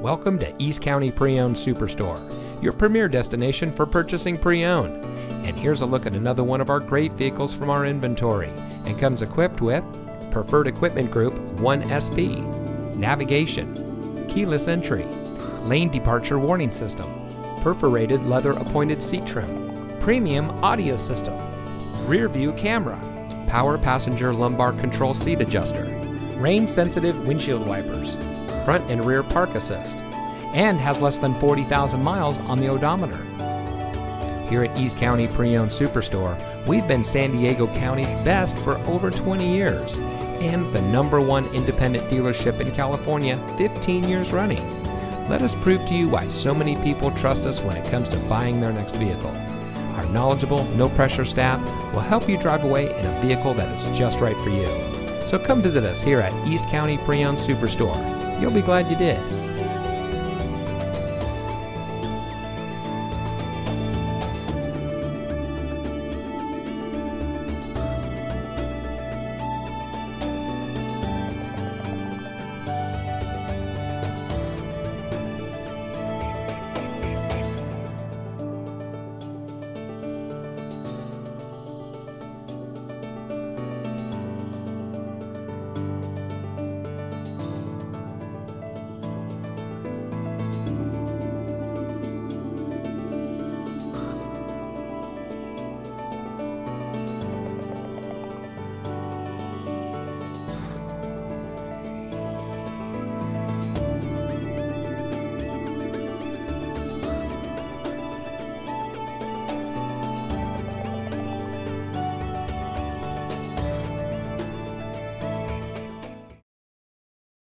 Welcome to East County Pre-Owned Superstore, your premier destination for purchasing pre-owned. And here's a look at another one of our great vehicles from our inventory, and comes equipped with Preferred Equipment Group 1SP, navigation, keyless entry, lane departure warning system, perforated leather appointed seat trim, premium audio system, rear view camera, power passenger lumbar control seat adjuster, rain sensitive windshield wipers, front and rear park assist, and has less than 40,000 miles on the odometer. Here at East County Pre-Owned Superstore, we've been San Diego County's best for over 20 years and the #1 independent dealership in California 15 years running. Let us prove to you why so many people trust us when it comes to buying their next vehicle. Our knowledgeable, no-pressure staff will help you drive away in a vehicle that is just right for you. So come visit us here at East County Pre-Owned Superstore. You'll be glad you did.